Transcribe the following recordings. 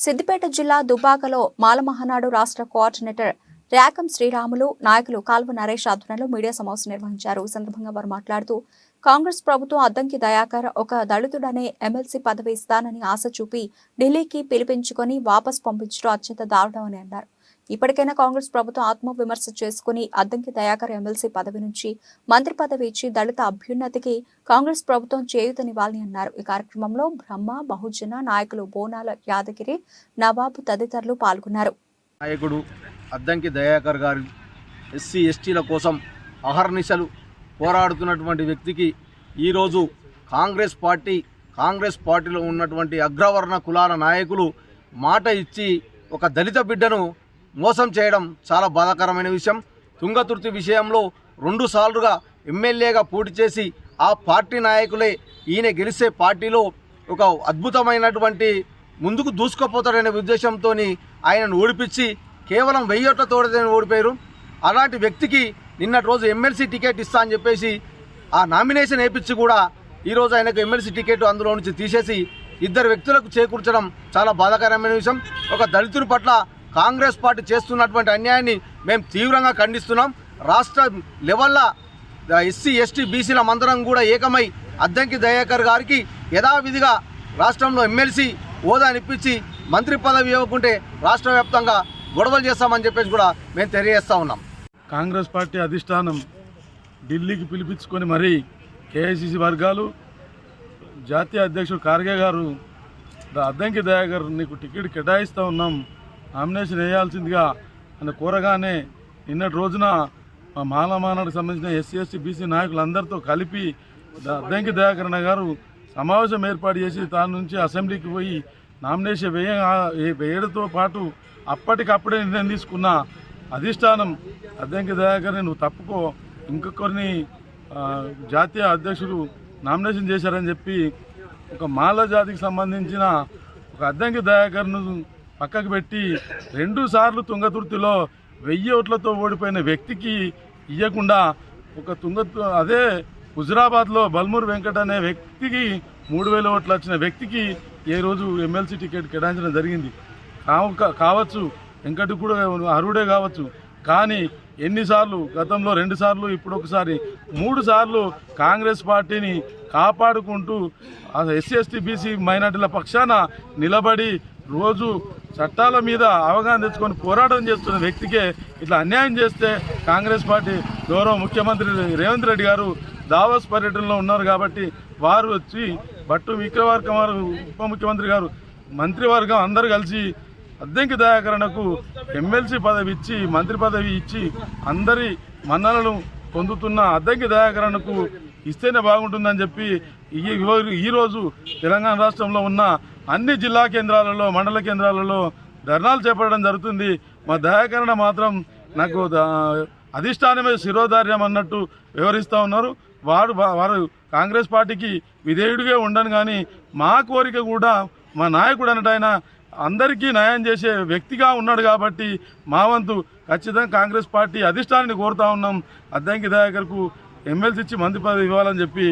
సిద్దిపేట జిల్లా దుబ్బాకలో మాల మహానాడు రాష్ట్ర కోఆర్డినేటర్ ర్యాకం శ్రీరాములు నాయకులు కాల్వ నరేష్ ఆధ్వర్యంలో మీడియా సమావేశం నిర్వహించారు. ఈ సందర్భంగా వారు మాట్లాడుతూ కాంగ్రెస్ ప్రభుత్వం అద్దంకి దయాకర్ ఒక దళితుడనే ఎమ్మెల్సీ పదవి ఇస్తానని ఆశ చూపి ఢిల్లీకి పిలిపించుకొని వాపస్ పంపించడం అత్యంత దారుణమని అన్నారు. ఇప్పటికైనా కాంగ్రెస్ ప్రభుత్వం ఆత్మవిమర్శ చేసుకుని అద్దంకి దయాకర్ ఎమ్మెల్సీ పదవి నుంచి మంత్రి పదవి ఇచ్చి దళిత అభ్యున్నతికి కాంగ్రెస్ ప్రభుత్వం చేయూతనివ్వాలని అన్నారు. ఈ కార్యక్రమంలో బ్రహ్మ బహుజన నాయకులు బోనాల యాదగిరి, నవాబు తదితరులు పాల్గొన్నారు. నాయకుడు అద్దంకి దయాకర్ గారు ఎస్సీ ఎస్టీల కోసం అహర్నిశలు పోరాడుతున్నటువంటి వ్యక్తికి ఈరోజు కాంగ్రెస్ పార్టీలో ఉన్నటువంటి అగ్రవర్ణ కులాల నాయకులు మాట ఇచ్చి ఒక దళిత బిడ్డను మోసం చేయడం చాలా బాధాకరమైన విషయం. తుంగతుర్తి విషయంలో 2 సార్లుగా ఎమ్మెల్యేగా పోటీ చేసి ఆ పార్టీ నాయకులే ఈయన గెలిచే పార్టీలో ఒక అద్భుతమైనటువంటి ముందుకు దూసుకుపోతాడనే ఉద్దేశంతో ఆయనను ఓడిపించి కేవలం 1000 ఓట్లతో ఓడిపోయారు. అలాంటి వ్యక్తికి నిన్నటి రోజు ఎమ్మెల్సీ టికెట్ ఇస్తా అని చెప్పేసి ఆ నామినేషన్ వేయించి కూడా ఈరోజు ఆయనకు ఎమ్మెల్సీ టికెట్ అందులో నుంచి తీసేసి 2 వ్యక్తులకు చేకూర్చడం చాలా బాధాకరమైన విషయం. ఒక దళితుడి పట్ల కాంగ్రెస్ పార్టీ చేస్తున్నటువంటి అన్యాయాన్ని మేము తీవ్రంగా ఖండిస్తున్నాం. రాష్ట్ర లెవెల్లో ఎస్సీ ఎస్టీ బీసీల మందరం కూడా ఏకమై అద్దంకి దయాకర్ గారికి యథావిధిగా రాష్ట్రంలో ఎమ్మెల్సీ హోదా ఇప్పించి మంత్రి పదవి ఇవ్వకుంటే రాష్ట్ర వ్యాప్తంగా గొడవలు చేస్తామని చెప్పేసి కూడా మేము తెలియజేస్తూ ఉన్నాం. కాంగ్రెస్ పార్టీ అధిష్టానం ఢిల్లీకి పిలిపించుకొని మరీ కేఐసిసి వర్గాలు జాతీయ అధ్యక్షుడు ఖార్గే గారు అద్దంకి దయాకర్ నీకు టికెట్ కేటాయిస్తూ ఉన్నాం, నామినేషన్ వేయాల్సిందిగా అని కోరగానే నిన్నటి రోజున మాల మానాడుకు సంబంధించిన ఎస్సీ ఎస్టీ బీసీ నాయకులందరితో కలిపి అద్దంకి దయాకర్ గారు సమావేశం ఏర్పాటు చేసి దాని నుంచి అసెంబ్లీకి పోయి నామినేషన్ వేయడంతో పాటు అప్పటికప్పుడే నిర్ణయం తీసుకున్న అధిష్టానం అద్దంకి దయాకర్ని నువ్వు తప్పుకో, ఇంకొకరిని జాతీయ అధ్యక్షుడు నామినేషన్ చేశారని చెప్పి ఒక మాల జాతికి సంబంధించిన ఒక అద్దంకి దయాకర్ను పక్కకు పెట్టి 2 సార్లు తుంగతుర్తిలో 1000 ఓట్లతో ఓడిపోయిన వ్యక్తికి ఇవ్వకుండా అదే హుజురాబాద్లో బల్మూర్ వెంకట్ అనే వ్యక్తికి 3000 ఓట్లు వచ్చిన వ్యక్తికి ఏ రోజు ఎమ్మెల్సీ టికెట్ కేటాయించడం జరిగింది కావచ్చు. వెంకట్ కూడా అర్హుడే కావచ్చు. కానీ ఎన్నిసార్లు గతంలో 2 సార్లు ఇప్పుడు ఒకసారి 3 సార్లు కాంగ్రెస్ పార్టీని కాపాడుకుంటూ ఎస్సీ ఎస్టీ బీసీ మైనార్టీల పక్షాన నిలబడి రోజు చట్టాల మీద అవగాహన తెచ్చుకొని పోరాటం చేస్తున్న వ్యక్తికే ఇట్లా అన్యాయం చేస్తే కాంగ్రెస్ పార్టీ గౌరవ ముఖ్యమంత్రి రేవంత్ రెడ్డి గారు దావోస్ పర్యటనలో ఉన్నారు కాబట్టి వారు వచ్చి భట్టు విక్రమార్క గారు ఉప ముఖ్యమంత్రి గారు మంత్రివర్గం అందరూ కలిసి అద్దంకి దయాకరణకు ఎమ్మెల్సీ పదవి ఇచ్చి మంత్రి పదవి ఇచ్చి అందరి మన్ననలు పొందుతున్న అద్దంకి దయాకరణకు ఇస్తేనే బాగుంటుందని చెప్పి ఈరోజు తెలంగాణ రాష్ట్రంలో ఉన్న అన్ని జిల్లా కేంద్రాలలో మండల కేంద్రాలలో ధర్నాలు చేపట్టడం జరుగుతుంది. మా దయాకరణ మాత్రం నాకు అధిష్టానమే శిరోధార్యం అన్నట్టు వివరిస్తూ ఉన్నారు. వారు కాంగ్రెస్ పార్టీకి విధేయుడిగా ఉండను, కానీ మా కోరిక కూడా మా నాయకుడు అన్నట్టు అందరికీ న్యాయం చేసే వ్యక్తిగా ఉన్నాడు కాబట్టి మా వంతు ఖచ్చితంగా కాంగ్రెస్ పార్టీ అధిష్టానాన్ని కోరుతా ఉన్నాం. అద్దంకి దయాకర్కు ఎమ్మెల్సీ ఇచ్చి మంత్రి పదవి ఇవ్వాలని చెప్పి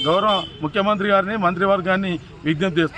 గౌరవ ముఖ్యమంత్రి గారిని మంత్రివర్గాన్ని విజ్ఞప్తి చేస్తాం.